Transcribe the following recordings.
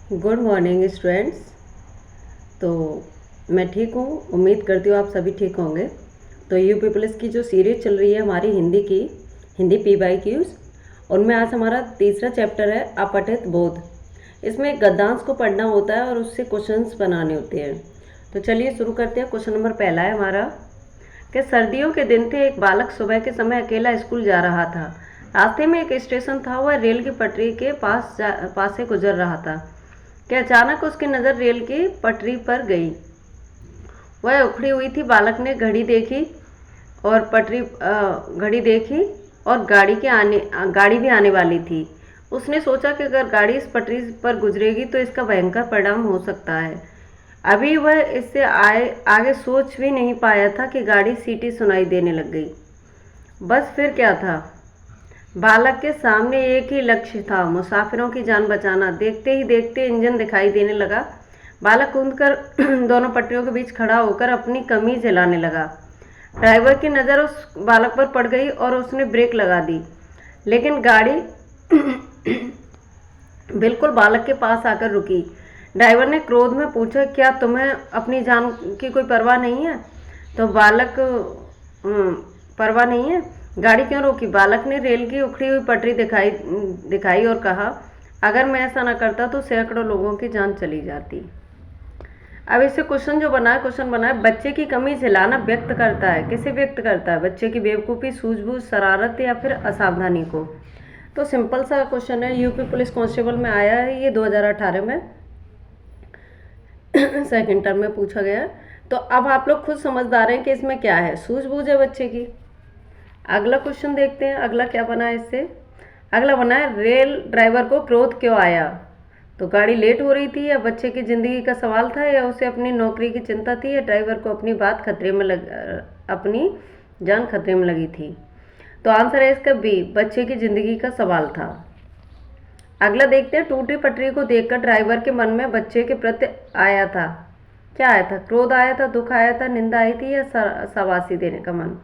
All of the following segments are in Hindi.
Good morning students. तो मैं ठीक हूँ, उम्मीद करती हूँ आप सभी ठीक होंगे। तो यूपी पुलिस की जो सीरीज चल रही है हमारी हिंदी PYQs, उनमें आज हमारा तीसरा चैप्टर है अपठित बोध। इसमें गद्यांश को पढ़ना होता है और उससे क्वेश्चंस बनाने होते हैं। तो चलिए शुरू करते हैं। क्वेश्चन नंबर पहला है हमारा कि सर्दियों के दिन थे, एक बालक सुबह के समय अकेला स्कूल जा रहा था। रास्ते में एक स्टेशन था, वह रेल की पटरी के पास से गुजर रहा था कि अचानक उसकी नज़र रेल की पटरी पर गई। वह उखड़ी हुई थी। बालक ने घड़ी देखी और गाड़ी भी आने वाली थी। उसने सोचा कि अगर गाड़ी इस पटरी पर गुजरेगी तो इसका भयंकर परिणाम हो सकता है। अभी वह इससे आगे सोच भी नहीं पाया था कि गाड़ी सीटी सुनाई देने लग गई। बस फिर क्या था? बालक के सामने एक ही लक्ष्य था, मुसाफिरों की जान बचाना। देखते ही देखते इंजन दिखाई देने लगा। बालक कूदकर दोनों पटरियों के बीच खड़ा होकर अपनी कमीज हिलाने लगा। ड्राइवर की नज़र उस बालक पर पड़ गई और उसने ब्रेक लगा दी, लेकिन गाड़ी बिल्कुल बालक के पास आकर रुकी। ड्राइवर ने क्रोध में पूछा, क्या तुम्हें अपनी जान की कोई परवाह नहीं है? तो बालक परवाह नहीं है, गाड़ी क्यों रोकी? बालक ने रेल की उखड़ी हुई पटरी दिखाई और कहा, अगर मैं ऐसा न करता तो सैकड़ों लोगों की जान चली जाती। अब इससे क्वेश्चन बना है, बच्चे की कमी हिलाना व्यक्त करता है। किसे व्यक्त करता है? बच्चे की बेवकूफ़ी, सूझबूझ, शरारत या फिर असावधानी को। तो सिंपल सा क्वेश्चन है, यूपी पुलिस कांस्टेबल में आया है ये 2018 में सेकेंड टर्म में पूछा गया। तो अब आप लोग खुद समझदार हैं कि इसमें क्या है, सूझबूझ है बच्चे की। अगला क्वेश्चन देखते हैं, अगला क्या बना है इससे। अगला बना है, रेल ड्राइवर को क्रोध क्यों आया? तो गाड़ी लेट हो रही थी, या बच्चे की ज़िंदगी का सवाल था, या उसे अपनी नौकरी की चिंता थी, या ड्राइवर को अपनी जान खतरे में लगी थी। तो आंसर है इसका बी, बच्चे की ज़िंदगी का सवाल था। अगला देखते हैं, टूटी पटरी को देखकर ड्राइवर के मन में बच्चे के प्रति आया था, क्या आया था? क्रोध आया था, दुख आया था, निंदा आई थी, या शाबाशी देने का मन?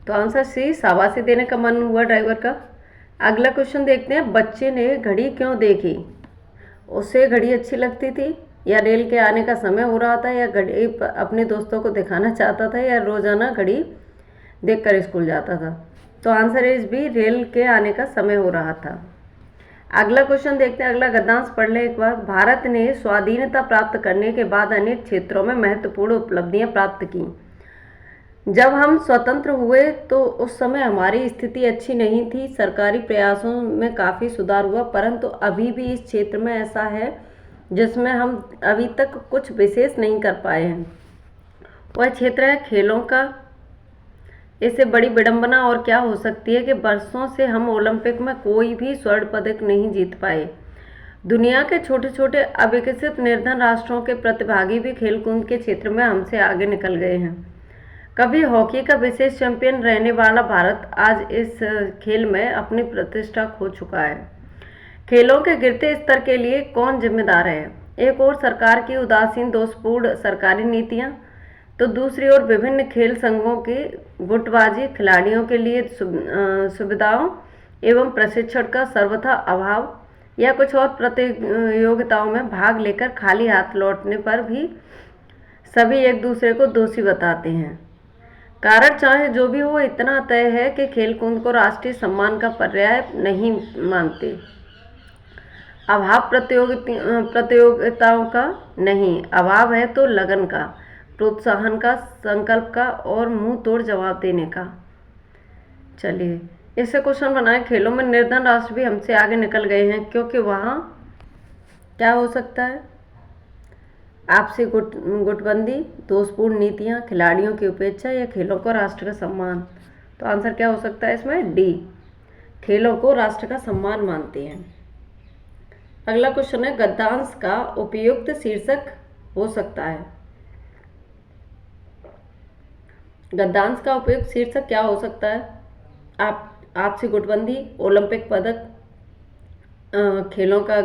तो आंसर सी, शाबाशी देने का मन हुआ ड्राइवर का। अगला क्वेश्चन देखते हैं, बच्चे ने घड़ी क्यों देखी? उसे घड़ी अच्छी लगती थी, या रेल के आने का समय हो रहा था, या घड़ी अपने दोस्तों को दिखाना चाहता था, या रोजाना घड़ी देखकर स्कूल जाता था? तो आंसर इज बी, रेल के आने का समय हो रहा था। अगला क्वेश्चन देखते हैं, अगला गद्यांश पढ़ लें एक बार। भारत ने स्वाधीनता प्राप्त करने के बाद अनेक क्षेत्रों में महत्वपूर्ण उपलब्धियां प्राप्त की। जब हम स्वतंत्र हुए तो उस समय हमारी स्थिति अच्छी नहीं थी, सरकारी प्रयासों में काफ़ी सुधार हुआ, परंतु अभी भी इस क्षेत्र में ऐसा है जिसमें हम अभी तक कुछ विशेष नहीं कर पाए हैं। वह क्षेत्र है खेलों का। इससे बड़ी विडंबना और क्या हो सकती है कि वर्षों से हम ओलंपिक में कोई भी स्वर्ण पदक नहीं जीत पाए। दुनिया के छोटे छोटे अविकसित निर्धन राष्ट्रों के प्रतिभागी भी खेलकूद के क्षेत्र में हमसे आगे निकल गए हैं। कभी हॉकी का विशेष चैंपियन रहने वाला भारत आज इस खेल में अपनी प्रतिष्ठा खो चुका है। खेलों के गिरते स्तर के लिए कौन जिम्मेदार है? एक ओर सरकार की उदासीन दोषपूर्ण सरकारी नीतियां, तो दूसरी ओर विभिन्न खेल संघों की गुटबाजी, खिलाड़ियों के लिए सुविधाओं एवं प्रशिक्षण का सर्वथा अभाव, या कुछ और प्रतियोगिताओं में भाग लेकर खाली हाथ लौटने पर भी सभी एक दूसरे को दोषी बताते हैं। कारण चाहे जो भी हो, इतना तय है कि खेलकूद को राष्ट्रीय सम्मान का पर्याय नहीं मानते। अभाव प्रतियोगिताओं का नहीं, अभाव है तो लगन का, प्रोत्साहन का, संकल्प का और मुंह तोड़ जवाब देने का। चलिए इससे क्वेश्चन बनाए, खेलों में निर्धन राष्ट्र भी हमसे आगे निकल गए हैं, क्योंकि वहाँ क्या हो सकता है? आपसी गुटबंदी, दोषपूर्ण नीतियाँ, खिलाड़ियों की उपेक्षा, या खेलों को राष्ट्र का सम्मान। तो आंसर क्या हो सकता है इसमें? डी, खेलों को राष्ट्र का सम्मान मानते हैं। अगला क्वेश्चन है, गद्यांश का उपयुक्त शीर्षक हो सकता है। गद्यांश का उपयुक्त शीर्षक क्या हो सकता है? आपसी गुटबंदी, ओलंपिक पदक, खेलों का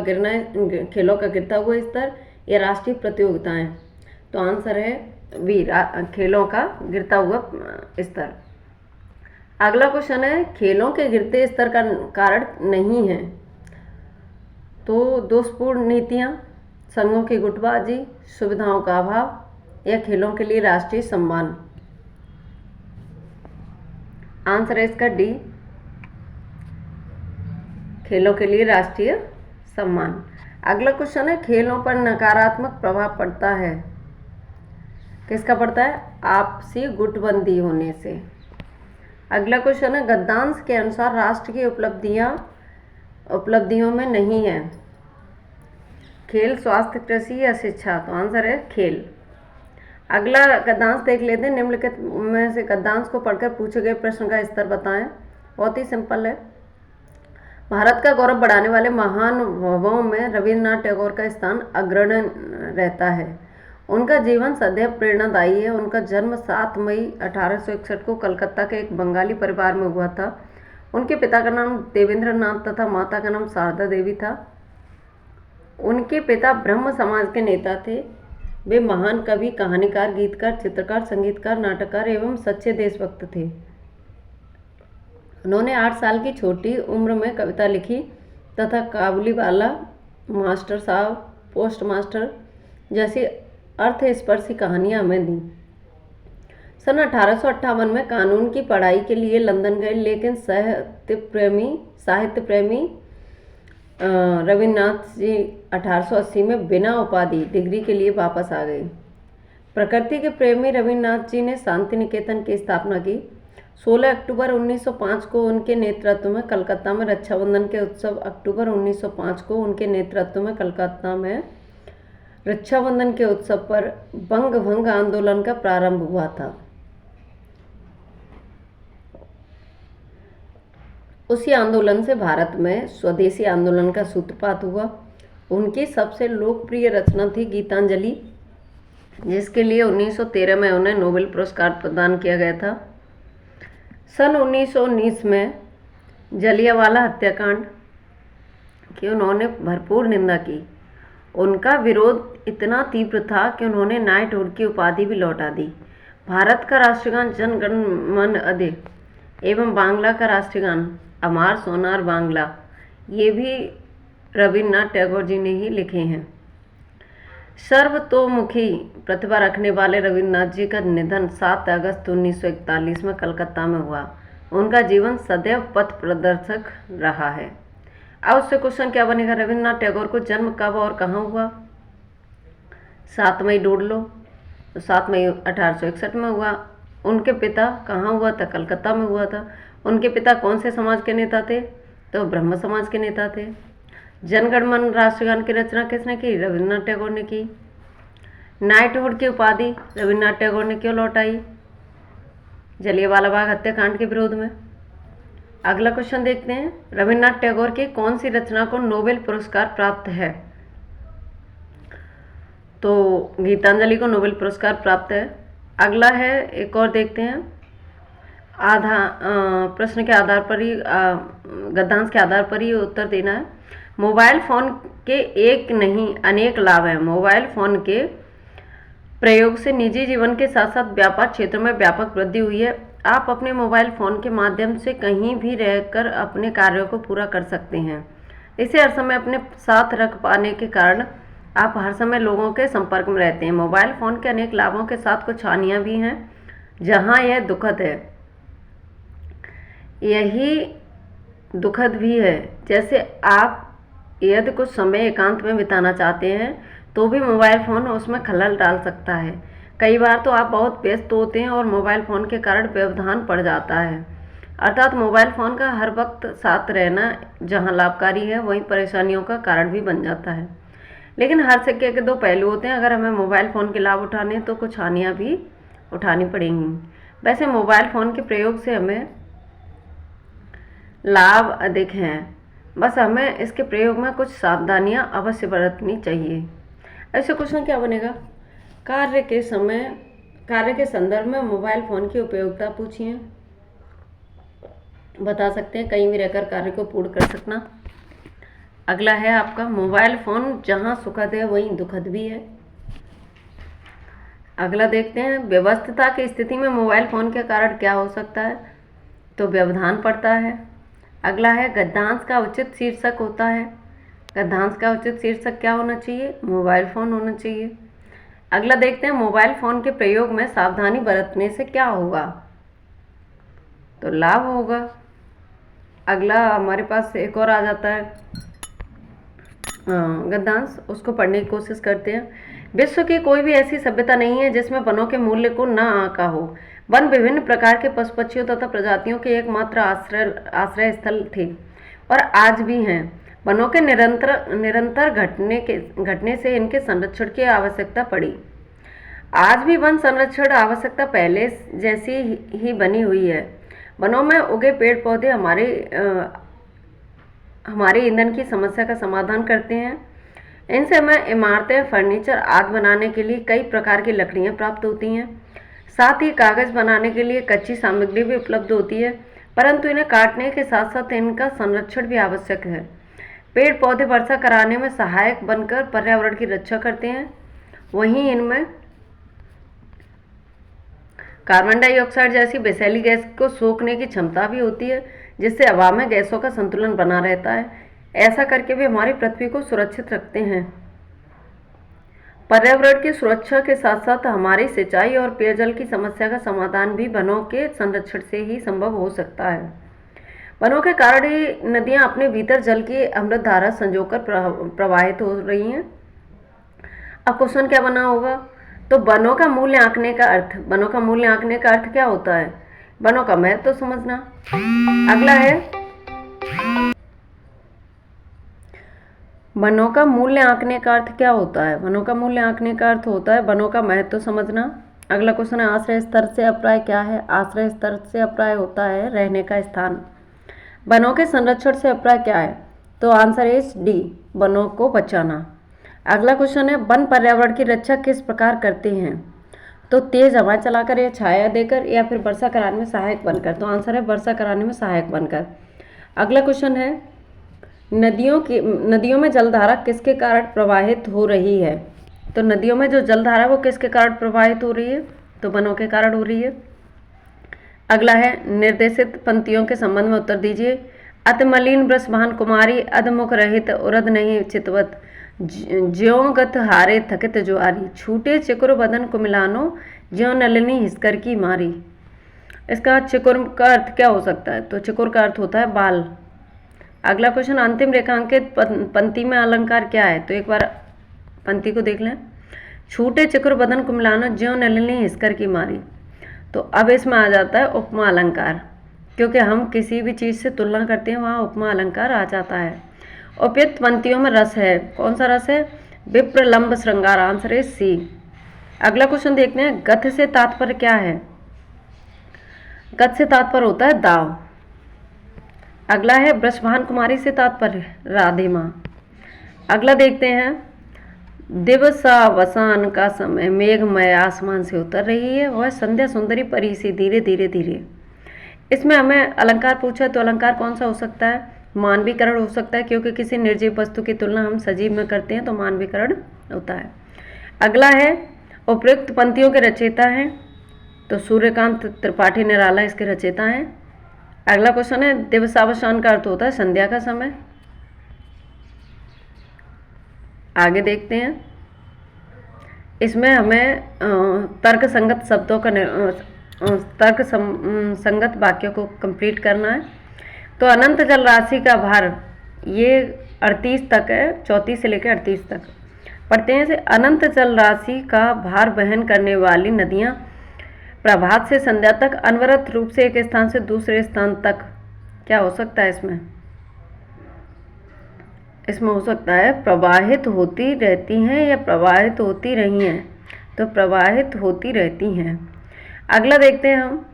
गिरता हुआ स्तर, या राष्ट्रीय प्रतियोगिताएं। तो आंसर है बी, खेलों का गिरता हुआ स्तर। अगला क्वेश्चन है, खेलों के गिरते स्तर का कारण नहीं है। तो दोषपूर्ण नीतियाँ, संघों की गुटबाजी, सुविधाओं का अभाव या खेलों के लिए राष्ट्रीय सम्मान। आंसर है इसका डी, खेलों के लिए राष्ट्रीय सम्मान। अगला क्वेश्चन है, खेलों पर नकारात्मक प्रभाव पड़ता है, किसका पड़ता है? आपसी गुटबंदी होने से। अगला क्वेश्चन है, गद्यांश के अनुसार राष्ट्र की उपलब्धियों में नहीं है खेल, स्वास्थ्य, कृषि या शिक्षा। तो आंसर है खेल। अगला गद्यांश देख लेते हैं, निम्नलिखित में से गद्यांश को पढ़कर पूछे गए प्रश्न का स्तर बताएं। बहुत ही सिंपल है। भारत का गौरव बढ़ाने वाले महानुभावों में रविन्द्रनाथ टैगोर का स्थान अग्रणी रहता है। उनका जीवन सदैव प्रेरणादायी है। उनका जन्म 7 मई 1861 को कलकत्ता के एक बंगाली परिवार में हुआ था। उनके पिता का नाम देवेंद्र नाथ तथा माता का नाम शारदा देवी था। उनके पिता ब्रह्म समाज के नेता थे। वे महान कवि, कहानीकार, गीतकार, चित्रकार, संगीतकार, नाटककार एवं सच्चे देशभक्त थे। उन्होंने 8 साल की छोटी उम्र में कविता लिखी तथा काबुलीवाला, मास्टर साहब, पोस्ट मास्टर जैसी अर्थस्पर्शी कहानियां हमें दी। सन 1858 में कानून की पढ़ाई के लिए लंदन गए, लेकिन साहित्य प्रेमी रविन्द्रनाथ जी 1880 में बिना उपाधि डिग्री के लिए वापस आ गए। प्रकृति के प्रेमी रविन्द्रनाथ जी ने शांति निकेतन की स्थापना की। 16 अक्टूबर 1905 को उनके नेतृत्व में कलकत्ता में रक्षाबंधन के उत्सव अक्टूबर 1905 को उनके नेतृत्व में कलकत्ता में रक्षाबंधन के उत्सव पर बंग भंग आंदोलन का प्रारंभ हुआ था। उसी आंदोलन से भारत में स्वदेशी आंदोलन का सूत्रपात हुआ। उनकी सबसे लोकप्रिय रचना थी गीतांजलि, जिसके लिए 1913 में उन्हें नोबेल पुरस्कार प्रदान किया गया था। सन 1919 में जलियांवाला हत्याकांड की उन्होंने भरपूर निंदा की। उनका विरोध इतना तीव्र था कि उन्होंने नाइटहुड की उपाधि भी लौटा दी। भारत का राष्ट्रगान जन गण मन अधि एवं बांग्ला का राष्ट्रगान अमार सोनार बांग्ला, ये भी रविन्द्रनाथ टैगोर जी ने ही लिखे हैं। सर्वतोमुखी प्रतिभा रखने वाले रविन्द्रनाथ जी का निधन 7 अगस्त 1941 में कलकत्ता में हुआ। उनका जीवन सदैव पथ प्रदर्शक रहा है। अब उससे क्वेश्चन क्या बनेगा, रविन्द्रनाथ टैगोर को जन्म कब और कहाँ हुआ? 7 मई ढूंढ लो, तो 7 मई 1861 में हुआ। उनके पिता कहाँ हुआ था? कलकत्ता में हुआ था। उनके पिता कौन से समाज के नेता थे? तो ब्रह्म समाज के नेता थे। जनगण मन राष्ट्रगान की रचना किसने की? रविन्द्रनाथ टैगोर ने की। नाइटहुड की उपाधि रविन्द्रनाथ टैगोर ने क्यों लौटाई? जलियांवाला बाग हत्याकांड के विरोध में। अगला क्वेश्चन देखते हैं, रविन्द्रनाथ टैगोर की कौन सी रचना को नोबेल पुरस्कार प्राप्त है? तो गीतांजलि को नोबेल पुरस्कार प्राप्त है। अगला है, एक और देखते हैं, प्रश्न के आधार पर ही गद्यांश के आधार पर ही उत्तर देना है। मोबाइल फ़ोन के एक नहीं अनेक लाभ हैं। मोबाइल फ़ोन के प्रयोग से निजी जीवन के साथ साथ व्यापार क्षेत्र में व्यापक वृद्धि हुई है। आप अपने मोबाइल फ़ोन के माध्यम से कहीं भी रहकर अपने कार्यों को पूरा कर सकते हैं। इसे हर समय अपने साथ रख पाने के कारण आप हर समय लोगों के संपर्क में रहते हैं। मोबाइल फ़ोन के अनेक लाभों के साथ कुछ हानियाँ भी हैं, जहाँ यह दुखद है, यही दुखद भी है। जैसे आप यदि कुछ समय एकांत में बिताना चाहते हैं तो भी मोबाइल फ़ोन उसमें खलल डाल सकता है। कई बार तो आप बहुत व्यस्त होते हैं और मोबाइल फ़ोन के कारण व्यवधान पड़ जाता है। अर्थात मोबाइल फ़ोन का हर वक्त साथ रहना जहां लाभकारी है, वहीं परेशानियों का कारण भी बन जाता है। लेकिन हर सिक्के के 2 पहलू होते हैं। अगर हमें मोबाइल फ़ोन के लाभ उठाने तो कुछ हानियाँ भी उठानी पड़ेंगी। वैसे मोबाइल फ़ोन के प्रयोग से हमें लाभ अधिक हैं, बस हमें इसके प्रयोग में कुछ सावधानियां अवश्य बरतनी चाहिए। ऐसे क्वेश्चन क्या बनेगा, कार्य के संदर्भ में मोबाइल फ़ोन की उपयोगिता पूछिए। बता सकते हैं, कहीं भी रहकर कार्य को पूर्ण कर सकना। अगला है आपका, मोबाइल फ़ोन जहां सुखद है वहीं दुखद भी है। अगला देखते हैं, व्यवस्थितता की स्थिति में मोबाइल फ़ोन के कारण क्या हो सकता है? तो व्यवधान पड़ता है। अगला है, गद्यांश का उचित शीर्षक होता है गद्यांश का उचित शीर्षक क्या होना चाहिए? मोबाइल फ़ोन होना चाहिए। अगला देखते हैं, मोबाइल फ़ोन के प्रयोग में सावधानी बरतने से क्या होगा? तो लाभ होगा। अगला हमारे पास एक और आ जाता है गद्यांश, उसको पढ़ने की कोशिश करते हैं। विश्व की कोई भी ऐसी सभ्यता नहीं है जिसमें वनों के मूल्य को न आंका हो। वन विभिन्न प्रकार के पशु पक्षियों तथा प्रजातियों के एकमात्र आश्रय स्थल थे और आज भी हैं। वनों के निरंतर घटने से इनके संरक्षण की आवश्यकता पड़ी। आज भी वन संरक्षण आवश्यकता पहले जैसी ही बनी हुई है। वनों में उगे पेड़ पौधे हमारे ईंधन की समस्या का समाधान करते हैं। इनसे हमें इमारतें, फर्नीचर आदि बनाने के लिए कई प्रकार की लकड़ियाँ प्राप्त होती हैं। साथ ही कागज़ बनाने के लिए कच्ची सामग्री भी उपलब्ध होती है, परंतु इन्हें काटने के साथ साथ इनका संरक्षण भी आवश्यक है। पेड़ पौधे वर्षा कराने में सहायक बनकर पर्यावरण की रक्षा करते हैं। वहीं इनमें कार्बन डाइऑक्साइड जैसी विषैली गैस को सोखने की क्षमता भी होती है, जिससे हवा में गैसों का संतुलन बना रहता है। ऐसा करके भी हमारी पृथ्वी को सुरक्षित रखते हैं। पर्यावरण की सुरक्षा के साथ साथ हमारी सिंचाई और पेयजल की समस्या का समाधान भी वनों के संरक्षण से ही संभव हो सकता है। वनों के कारण ही नदियां अपने भीतर जल की अमृत धारा संजोकर प्रवाहित हो रही हैं। अब क्वेश्चन क्या बना होगा? तो वनों का मूल्य आंकने का अर्थ, वनों का मूल्य आंकने का अर्थ क्या होता है? वनों का महत्व तो समझना। अगला है, वनों का मूल्य आंकने का अर्थ क्या होता है? वनों का मूल्य आंकने का अर्थ होता है वनों का महत्व समझना। अगला क्वेश्चन है, आश्रय स्तर से अप्राय क्या है? आश्रय स्तर से अप्राय होता है रहने का स्थान। वनों के संरक्षण से अप्राय क्या है? तो आंसर इज डी, वनों को बचाना। अगला क्वेश्चन है, वन पर्यावरण की रक्षा किस प्रकार करते हैं? तो तेज हवाएं चलाकर या छाया देकर या फिर वर्षा कराने में सहायक बनकर। तो आंसर है वर्षा कराने में सहायक बनकर। अगला क्वेश्चन है, नदियों में जलधारा किसके कारण प्रवाहित हो रही है? तो नदियों में जो जलधारा वो किसके कारण प्रवाहित हो रही है? तो वनों के कारण हो रही है। अगला है, निर्देशित पंक्तियों के संबंध में उत्तर दीजिए। अति मलिन वृषभान कुमारी, अधमुख रहित उरद नहीं चितवत, ज्यों गत हारे थकित जुआरी, छूटे चिकुर बदन कुमिलानो, ज्यों नलिनी हिसकर की मारी। इसका चिकुर का अर्थ क्या हो सकता है? तो चिकुर का अर्थ होता है बाल। अगला क्वेश्चन, अंतिम रेखांकित पंक्ति में अलंकार क्या है? तो एक बार पंक्ति को देख लें। छूटे चिकुर बदन कुमिलानो, ज्यों नलिनी हिसकर की मारी। तो अब इसमें आ जाता है उपमा अलंकार, क्योंकि हम किसी भी चीज़ से तुलना करते हैं वहाँ उपमा अलंकार आ जाता है। उपयुक्त पंक्तियों में रस है, कौन सा रस है? विप्रलंब श्रृंगार, आंसर है सी। अगला क्वेश्चन देखते हैं, गथ से तात्पर्य क्या है? गथ से तात्पर्य होता है दाव। अगला है, वृषभान कुमारी से तात्पर्य राधे माँ। अगला देखते हैं, दिवसावसान का समय मेघमय आसमान से उतर रही है, वह संध्या सुंदरी परी सी धीरे धीरे धीरे। इसमें हमें अलंकार पूछा है, तो अलंकार कौन सा हो सकता है? मानवीकरण हो सकता है, क्योंकि किसी निर्जीव वस्तु की तुलना हम सजीव में करते हैं तो मानवीकरण होता है। अगला है, उपयुक्त पंक्तियों के रचयिता हैं, तो सूर्यकांत त्रिपाठी निराला इसके रचयिता हैं। अगला क्वेश्चन है, दिवसावसान का अर्थ होता है संध्या का समय। आगे देखते हैं, इसमें हमें तर्क संगत शब्दों का तर्क संगत वाक्यों को कंप्लीट करना है। तो अनंत जल राशि का भार, ये 38 तक है, 34 से लेकर 38 तक पढ़ते हैं। अनंत जल राशि का भार वहन करने वाली नदियाँ प्रभात से संध्या तक अनवरत रूप से एक स्थान से दूसरे स्थान तक, क्या हो सकता है इसमें? इसमें हो सकता है प्रवाहित होती रहती हैं या प्रवाहित होती रही हैं। तो प्रवाहित होती रहती हैं। अगला देखते हैं हम,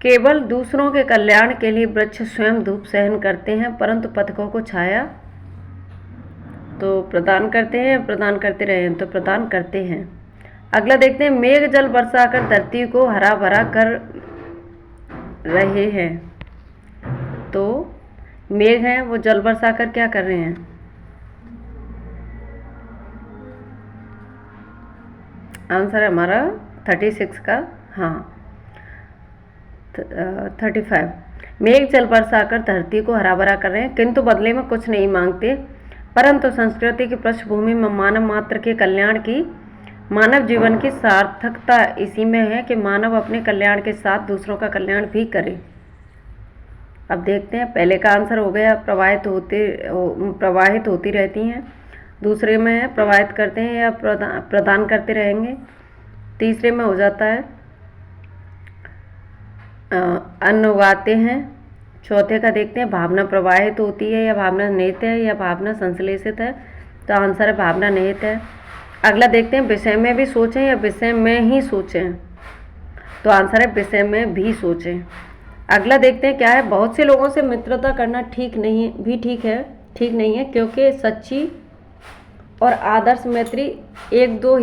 केवल दूसरों के कल्याण के लिए वृक्ष स्वयं धूप सहन करते हैं, परंतु पथिकों को छाया तो प्रदान करते हैं, प्रदान करते रहे हैं तो प्रदान करते हैं। अगला देखते हैं, मेघ जल बरसा कर धरती को हरा भरा कर रहे हैं। तो मेघ हैं वो जल बरसा कर क्या कर रहे हैं? आंसर है हमारा 36 का, हाँ 35। मेघ जल बरसाकर धरती को हरा भरा कर रहे हैं, किंतु बदले में कुछ नहीं मांगते। परंतु संस्कृति की पृष्ठभूमि में मानव मात्र के कल्याण की, मानव जीवन की सार्थकता इसी में है कि मानव अपने कल्याण के साथ दूसरों का कल्याण भी करे। अब देखते हैं, पहले का आंसर हो गया प्रवाहित होती रहती हैं। दूसरे में है प्रवाहित करते हैं या प्रदान करते रहेंगे। तीसरे में हो जाता है अन्न उगाते हैं। चौथे का देखते हैं भावना प्रवाहित होती है या भावना निहित है या भावना संश्लेषित है। तो आंसर है भावना निहित है। अगला देखते हैं विषय में भी सोचें या विषय में ही सोचें। तो आंसर है विषय में भी सोचें। अगला देखते हैं क्या है, बहुत से लोगों से मित्रता करना ठीक नहीं है क्योंकि सच्ची और आदर्श मैत्री एक दो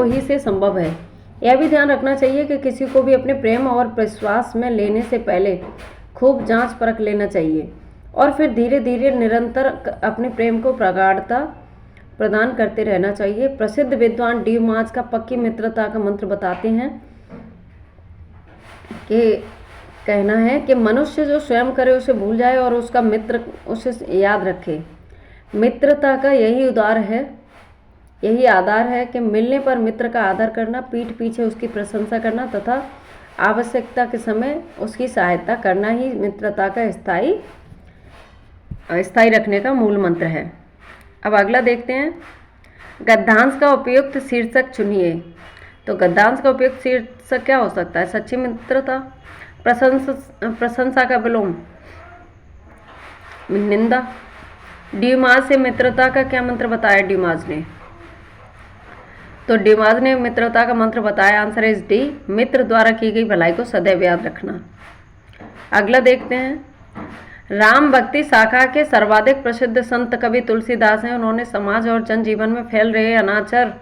ही से संभव है। यह भी ध्यान रखना चाहिए कि किसी को भी अपने प्रेम और विश्वास में लेने से पहले खूब जांच परख लेना चाहिए और फिर धीरे धीरे निरंतर अपने प्रेम को प्रगाढ़ता प्रदान करते रहना चाहिए। प्रसिद्ध विद्वान ड्यूमास का पक्की मित्रता का मंत्र बताते हैं कि कहना है कि मनुष्य जो स्वयं करे उसे भूल जाए और उसका मित्र उसे याद रखे। मित्रता का यही आधार है कि मिलने पर मित्र का आदर करना, पीठ पीछे उसकी प्रशंसा करना तथा आवश्यकता के समय उसकी सहायता करना ही मित्रता का स्थायी रखने का मूल मंत्र है। अब अगला देखते हैं, गद्यांश का उपयुक्त शीर्षक चुनिए। तो गद्यांश का उपयुक्त शीर्षक क्या हो सकता है? सच्ची मित्रता, प्रशंसा का विलोम, निंदा। ड्यूमास से मित्रता का क्या मंत्र बताया ड्यूमास ने? तो ड्यूमास ने मित्रता का मंत्र बताया, आंसर इज डी, मित्र द्वारा की गई भलाई को सदैव याद रखना। अगला देखते हैं, राम भक्ति शाखा के सर्वाधिक प्रसिद्ध संत कवि तुलसीदास हैं। उन्होंने समाज और जनजीवन में फैल रहे अनाचार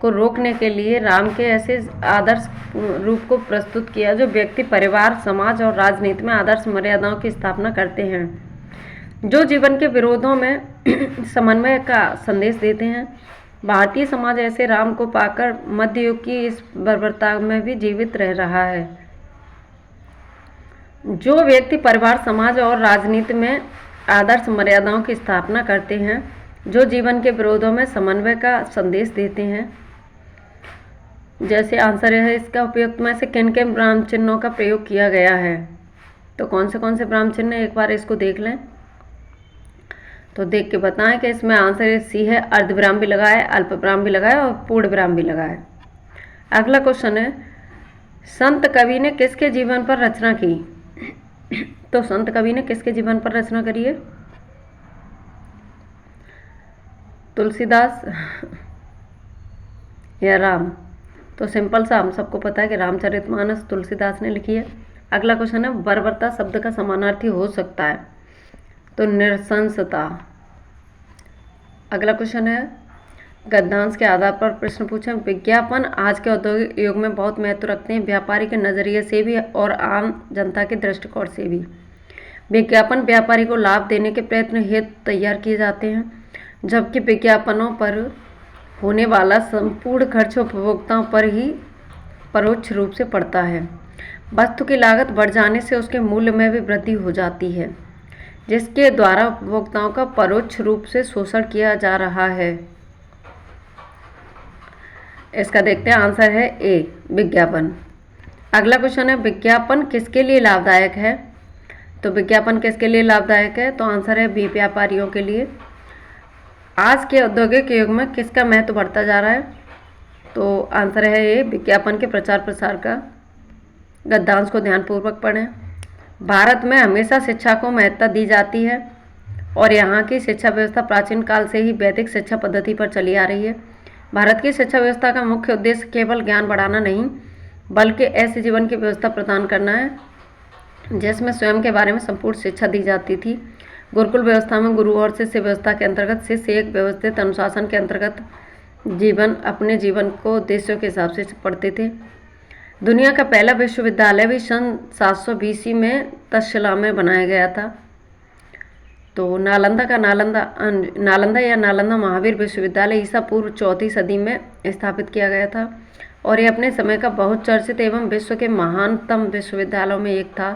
को रोकने के लिए राम के ऐसे आदर्श रूप को प्रस्तुत किया जो व्यक्ति, परिवार, समाज और राजनीति में आदर्श मर्यादाओं की स्थापना करते हैं, जो जीवन के विरोधों में समन्वय का संदेश देते हैं। भारतीय समाज ऐसे राम को पाकर मध्य युग की इस बर्बरता में भी जीवित रह रहा है। जो व्यक्ति परिवार, समाज और राजनीति में आदर्श मर्यादाओं की स्थापना करते हैं, जो जीवन के विरोधों में समन्वय का संदेश देते हैं। जैसे आंसर है इसका उपयुक्त में से किन किन ब्राह्म चिन्हों का प्रयोग किया गया है? तो कौन से ब्राह्म चिन्ह, एक बार इसको देख लें तो देख के बताएं कि इसमें आंसर सी है, अर्धविराम भी लगा है, अल्प विराम भी लगा है और पूर्ण विराम भी लगा है। अगला क्वेश्चन है, संत कवि ने किसके जीवन पर रचना की? तो संत कवि ने किसके जीवन पर रचना करी है? तुलसीदास या राम? तो सिंपल सा हम सबको पता है कि रामचरितमानस तुलसीदास ने लिखी है। अगला क्वेश्चन है, बर्बरता शब्द का समानार्थी हो सकता है? तो नृशंसता। अगला क्वेश्चन है, गद्यांश के आधार पर प्रश्न पूछें। विज्ञापन आज के औद्योगिक युग में बहुत महत्व रखते हैं, व्यापारी के नज़रिए से भी और आम जनता के दृष्टिकोण से भी। विज्ञापन व्यापारी को लाभ देने के प्रयत्न हेतु तैयार किए जाते हैं, जबकि विज्ञापनों पर होने वाला संपूर्ण खर्च उपभोक्ताओं पर ही परोक्ष रूप से पड़ता है। वस्तु की लागत बढ़ जाने से उसके मूल्य में भी वृद्धि हो जाती है, जिसके द्वारा उपभोक्ताओं का परोक्ष रूप से शोषण किया जा रहा है। इसका देखते हैं, आंसर है ए, विज्ञापन। अगला क्वेश्चन है, विज्ञापन किसके लिए लाभदायक है? तो विज्ञापन किसके लिए लाभदायक है? तो आंसर है बी, व्यापारियों के लिए। आज के औद्योगिक युग में किसका महत्व बढ़ता जा रहा है? तो आंसर है ए, विज्ञापन के प्रचार प्रसार का। गद्यांश को ध्यानपूर्वक पढ़ें। भारत में हमेशा शिक्षा को महत्ता दी जाती है और यहाँ की शिक्षा व्यवस्था प्राचीन काल से ही वैदिक शिक्षा पद्धति पर चली आ रही है। भारत की शिक्षा व्यवस्था का मुख्य उद्देश्य केवल ज्ञान बढ़ाना नहीं, बल्कि ऐसे जीवन की व्यवस्था प्रदान करना है जिसमें स्वयं के बारे में संपूर्ण शिक्षा दी जाती थी। गुरुकुल व्यवस्था में गुरु और शिष्य व्यवस्था के अंतर्गत शिष्य एक व्यवस्थित अनुशासन के अंतर्गत अपने जीवन को उद्देश्यों के हिसाब से पढ़ते थे। दुनिया का पहला विश्वविद्यालय भी सन 700 BC में तक्षशिला में बनाया गया था। तो नालंदा महावीर विश्वविद्यालय ईसा पूर्व 4वीं सदी में स्थापित किया गया था और ये अपने समय का बहुत चर्चित एवं विश्व के महानतम विश्वविद्यालयों में एक था।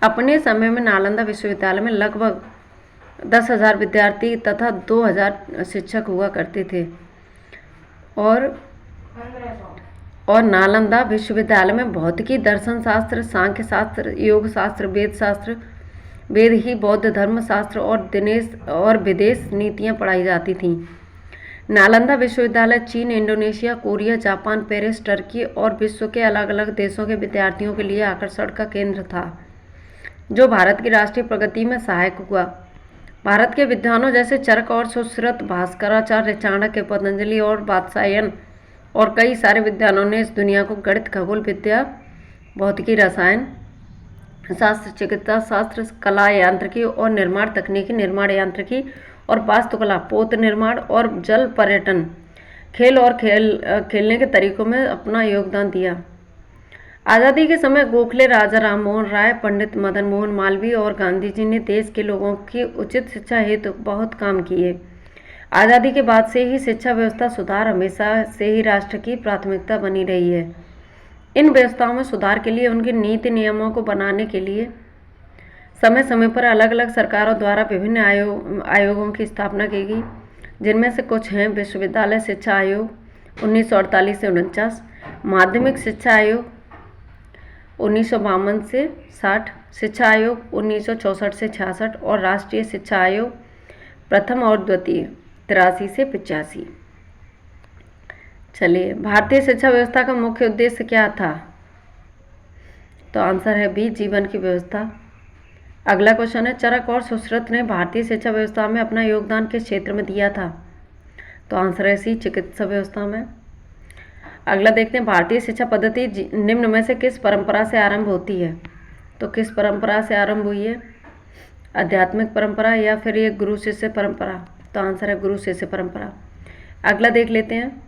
अपने समय में नालंदा विश्वविद्यालय में लगभग 10,000 विद्यार्थी तथा 2,000 शिक्षक हुआ करते थे और नालंदा विश्वविद्यालय में भौतिकी, दर्शन शास्त्र, सांख्य शास्त्र, योग शास्त्र, वेद ही बौद्ध धर्म शास्त्र और विदेश नीतियाँ पढ़ाई जाती थीं। नालंदा विश्वविद्यालय चीन, Indonesia, Korea, Japan, Paris, Turkey और विश्व के अलग अलग देशों के विद्यार्थियों के लिए आकर्षण का केंद्र था, जो भारत की राष्ट्रीय प्रगति में सहायक हुआ। भारत के विद्वानों जैसे चरक और सुश्रुत, भास्कराचार्य, चाणक्य, पतंजलि और वात्स्यायन और कई सारे विद्वानों ने इस दुनिया को गणित, खगोल विद्या, भौतिकी, रसायन शास्त्र, चिकित्सा शास्त्र, कला, यांत्रिकी और निर्माण तकनीकी, निर्माण यांत्रिकी और वास्तुकला, पोत निर्माण और जल पर्यटन, खेल और खेलने के तरीकों में अपना योगदान दिया। आज़ादी के समय गोखले, राजा राम मोहन राय, पंडित मदन मोहन मालवीय और गांधी जी ने देश के लोगों की उचित शिक्षा हेतु बहुत काम किए। आज़ादी के बाद से ही शिक्षा व्यवस्था सुधार हमेशा से ही राष्ट्र की प्राथमिकता बनी रही है। इन व्यवस्थाओं में सुधार के लिए, उनके नीति नियमों को बनाने के लिए समय समय पर अलग अलग सरकारों द्वारा विभिन्न आयोगों की स्थापना की गई, जिनमें से कुछ हैं विश्वविद्यालय शिक्षा आयोग 1948 से 49, माध्यमिक शिक्षा आयोग 1952 से 60, शिक्षा आयोग 1964 से 66 और राष्ट्रीय शिक्षा आयोग प्रथम और द्वितीय 83 से 85। चलिए, भारतीय शिक्षा व्यवस्था का मुख्य उद्देश्य क्या था? तो आंसर है बी, जीवन की व्यवस्था। अगला क्वेश्चन है, चरक और सुश्रुत ने भारतीय शिक्षा व्यवस्था में अपना योगदान किस क्षेत्र में दिया था? तो आंसर है सी, चिकित्सा व्यवस्था में। अगला देखते हैं, भारतीय शिक्षा पद्धति निम्न में से किस परंपरा से आरंभ होती है? तो किस परंपरा से आरंभ हुई है? आध्यात्मिक परंपरा या फिर ये गुरु शिष्य परंपरा? तो आंसर है गुरु शिष्य परंपरा। अगला देख लेते हैं,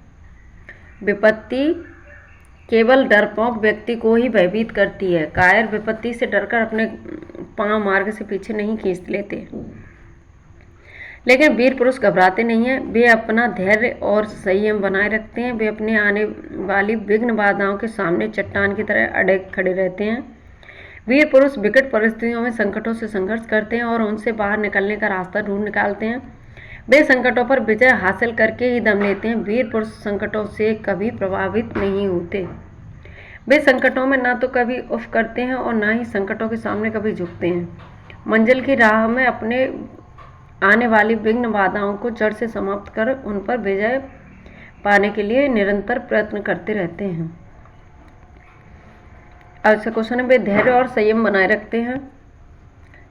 विपत्ति केवल डरपोक व्यक्ति को ही भयभीत करती है। कायर विपत्ति से डरकर अपने पांव मार्ग से पीछे नहीं खींच लेते, लेकिन वीर पुरुष घबराते नहीं हैं। वे अपना धैर्य और संयम बनाए रखते हैं। वे अपने आने वाली विघ्न बाधाओं के सामने चट्टान की तरह अड़े खड़े रहते हैं। वीर पुरुष विकट परिस्थितियों में संकटों से संघर्ष करते हैं और उनसे बाहर निकलने का रास्ता ढूंढ निकालते हैं। वे संकटों पर विजय हासिल करके ही दम लेते हैं। वीर पुरुष संकटों से कभी प्रभावित नहीं होते। वे संकटों में ना तो कभी उफ करते हैं और ना ही संकटों के सामने कभी झुकते हैं। मंजिल की राह में अपने आने वाली विघ्न बाधाओं को जड़ से समाप्त कर उन पर विजय पाने के लिए निरंतर प्रयत्न करते रहते हैं। अगला क्वेश्चन है, वे धैर्य और संयम बनाए रखते हैं।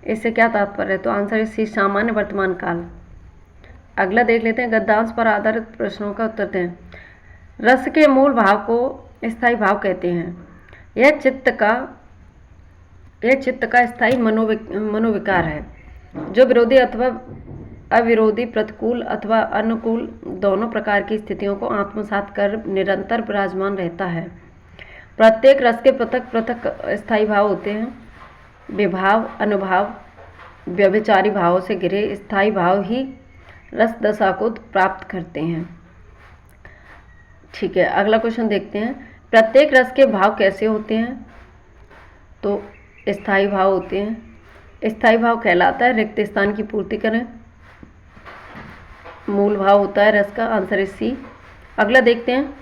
इससे क्या तात्पर्य है? तो आंसर है सामान्य वर्तमान काल। अगला देख लेते हैं, गद्यांश पर आधारित प्रश्नों का उत्तर दें। रस के मूल भाव को स्थायी भाव कहते हैं। यह चित्त का स्थायी मनोविकार है, जो विरोधी अथवा अविरोधी, प्रतिकूल अथवा अनुकूल दोनों प्रकार की स्थितियों को आत्मसात कर निरंतर विराजमान रहता है। प्रत्येक रस के पृथक पृथक स्थायी भाव होते हैं। विभाव, अनुभाव, व्यभिचारी भावों से घिरे स्थायी भाव ही रस दशा को प्राप्त करते हैं। ठीक है, अगला क्वेश्चन देखते हैं, प्रत्येक रस के भाव कैसे होते हैं? तो स्थायी भाव होते हैं। स्थायी भाव कहलाता है रिक्त स्थान की पूर्ति करें। मूल भाव होता है रस का, आंसर है सी। अगला देखते हैं,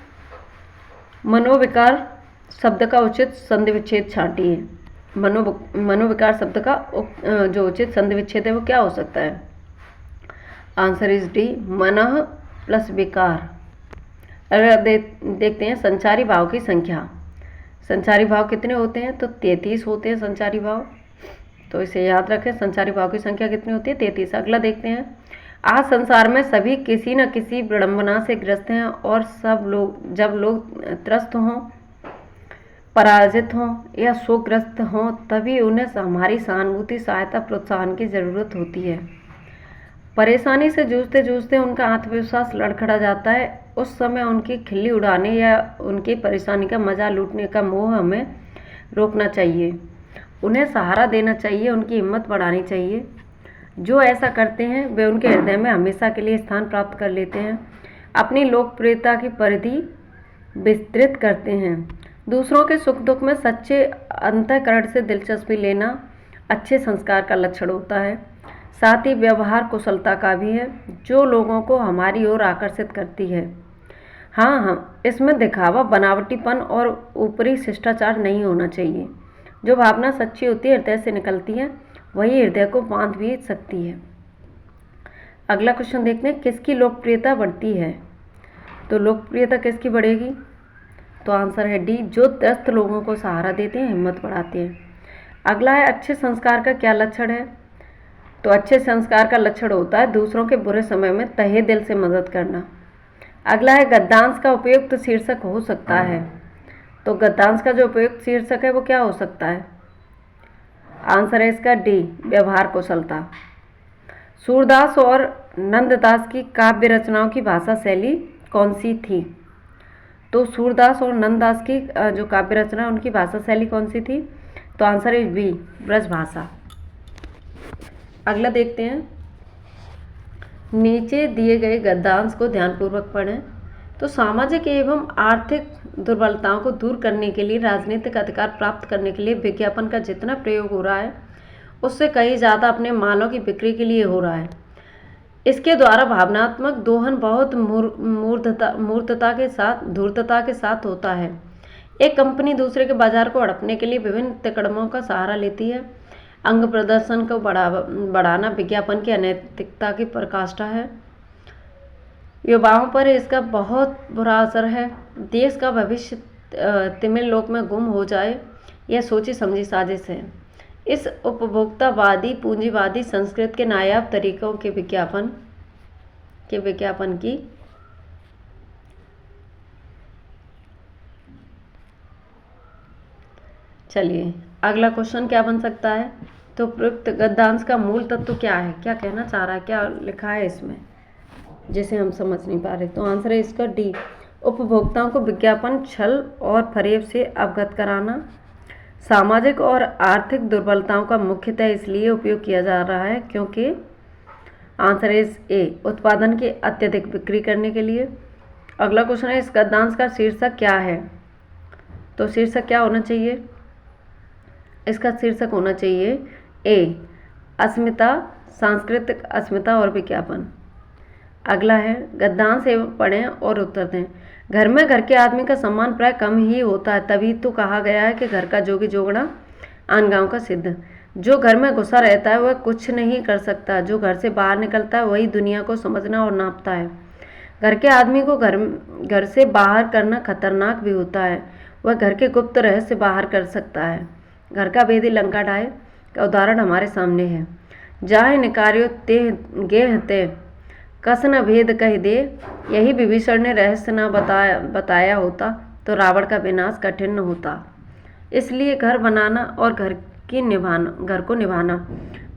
मनोविकार शब्द का उचित संधि विच्छेद छांटिए। मनोविकार शब्द का जो उचित संधि विच्छेद है वो क्या हो सकता है? आंसर इज डी, मनः प्लस विकार। अगर देखते हैं संचारी भाव की संख्या। संचारी भाव कितने होते हैं? तो 33 होते हैं संचारी भाव, तो इसे याद रखें। संचारी भाव की संख्या कितनी होती है? 33। अगला देखते हैं, आज संसार में सभी किसी न किसी विडंबना से ग्रस्त हैं और जब लोग त्रस्त हों, पराजित हों या शोकग्रस्त हों, तभी उन्हें हमारी सहानुभूति, सहायता, प्रोत्साहन की जरूरत होती है। परेशानी से जूझते जूझते उनका आत्मविश्वास लड़खड़ा जाता है। उस समय उनकी खिल्ली उड़ाने या उनकी परेशानी का मजा लूटने का मोह हमें रोकना चाहिए। उन्हें सहारा देना चाहिए, उनकी हिम्मत बढ़ानी चाहिए। जो ऐसा करते हैं वे उनके हृदय में हमेशा के लिए स्थान प्राप्त कर लेते हैं, अपनी लोकप्रियता की परिधि विस्तृत करते हैं। दूसरों के सुख दुख में सच्चे अंतःकरण से दिलचस्पी लेना अच्छे संस्कार का लक्षण होता है। साथ ही व्यवहार कुशलता का भी है, जो लोगों को हमारी ओर आकर्षित करती है। हाँ, हम इसमें दिखावा, बनावटीपन और ऊपरी शिष्टाचार नहीं होना चाहिए। जो भावना सच्ची होती है, हृदय से निकलती है, वही हृदय को बांध भी सकती है। अगला क्वेश्चन देखते हैं, किसकी लोकप्रियता बढ़ती है? तो लोकप्रियता किसकी बढ़ेगी? तो आंसर है डी, जो त्रस्त लोगों को सहारा देते हैं, हिम्मत बढ़ाते हैं। अगला है, अच्छे संस्कार का क्या लक्षण है? तो अच्छे संस्कार का लक्षण होता है दूसरों के बुरे समय में तहे दिल से मदद करना। अगला है, गद्यांश का उपयुक्त शीर्षक हो सकता है। तो गद्यांश का जो उपयुक्त शीर्षक है वो क्या हो सकता है? आंसर है इसका डी, व्यवहार कुशलता। सूरदास और नंददास की काव्य रचनाओं की भाषा शैली कौन सी थी? तो सूरदास और नंददास की जो काव्य रचना है उनकी भाषा शैली कौन सी थी? तो आंसर है बी, ब्रज भाषा। अगला देखते हैं, नीचे दिए गए गद्यांश को ध्यानपूर्वक पढ़ें। तो सामाजिक एवं आर्थिक दुर्बलताओं को दूर करने के लिए, राजनीतिक अधिकार प्राप्त करने के लिए विज्ञापन का जितना प्रयोग हो रहा है उससे कहीं ज़्यादा अपने मालों की बिक्री के लिए हो रहा है। इसके द्वारा भावनात्मक दोहन बहुत मूर्तता के साथ, धूर्तता के साथ होता है। एक कंपनी दूसरे के बाजार को हड़पने के लिए विभिन्न तिकड़मों का सहारा लेती है। अंग प्रदर्शन को बढ़ाना विज्ञापन की अनैतिकता की पराकाष्ठा है। युवाओं पर इसका बहुत बुरा असर है। देश का भविष्य तिमिर लोक में गुम हो जाए, यह सोची समझी साजिश है। इस उपभोक्तावादी पूंजीवादी संस्कृति के नायाब तरीकों के विज्ञापन की चलिए अगला क्वेश्चन क्या बन सकता है? तो प्रयुक्त गद्यांश का मूल तत्व क्या है? क्या कहना चाह रहा है, क्या लिखा है इसमें जिसे हम समझ नहीं पा रहे? तो आंसर है इसका डी, उपभोक्ताओं को विज्ञापन, छल और फरेब से अवगत कराना। सामाजिक और आर्थिक दुर्बलताओं का मुख्यतः इसलिए उपयोग किया जा रहा है क्योंकि आंसर इज ए, उत्पादन की अत्यधिक बिक्री करने के लिए। अगला क्वेश्चन है, इस गद्यांश का शीर्षक क्या है? तो शीर्षक क्या होना चाहिए? इसका शीर्षक होना चाहिए ए, अस्मिता, सांस्कृतिक अस्मिता और विज्ञापन। अगला है, गद्यांश एवं पढ़ें और उत्तर दें। घर में घर के आदमी का सम्मान प्राय कम ही होता है, तभी तो कहा गया है कि घर का जोगी जोगड़ा आन गाँव का सिद्ध। जो घर में घुसा रहता है वह कुछ नहीं कर सकता, जो घर से बाहर निकलता है वही दुनिया को समझना और नापता है। घर के आदमी को घर से बाहर करना खतरनाक भी होता है, वह घर के गुप्त रहस्य बाहर कर सकता है। घर का भेदी लंका ढाए का उदाहरण हमारे सामने है। जाहे निकार्यो ते गेह ते कस न भेद कह दे, यही विभीषण ने रहस्य न बताया होता तो रावण का विनाश कठिन न होता। इसलिए घर बनाना और घर को निभाना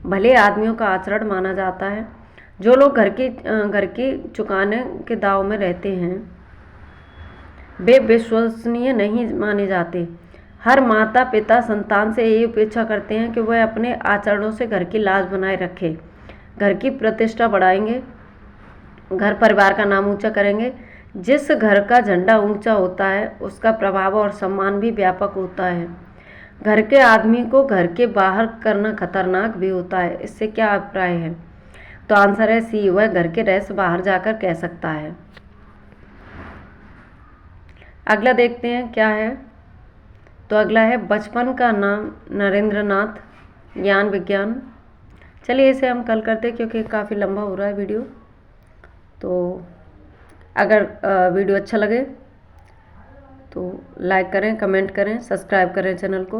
भले आदमियों का आचरण माना जाता है। जो लोग घर की चुकाने के दाव में रहते हैं वे विश्वसनीय नहीं माने जाते। हर माता पिता संतान से यही अपेक्षा करते हैं कि वह अपने आचरणों से घर की लाज बनाए रखे, घर की प्रतिष्ठा बढ़ाएंगे, घर परिवार का नाम ऊंचा करेंगे। जिस घर का झंडा ऊंचा होता है उसका प्रभाव और सम्मान भी व्यापक होता है। घर के आदमी को घर के बाहर करना खतरनाक भी होता है। इससे क्या अभिप्राय है? तो आंसर है सी, वह घर के रहस्य बाहर जाकर कह सकता है। अगला देखते हैं क्या है। तो अगला है, बचपन का नाम नरेंद्रनाथ, ज्ञान विज्ञान। चलिए इसे हम कल करते हैं क्योंकि काफ़ी लंबा हो रहा है वीडियो। तो अगर वीडियो अच्छा लगे तो लाइक करें, कमेंट करें, सब्सक्राइब करें चैनल को।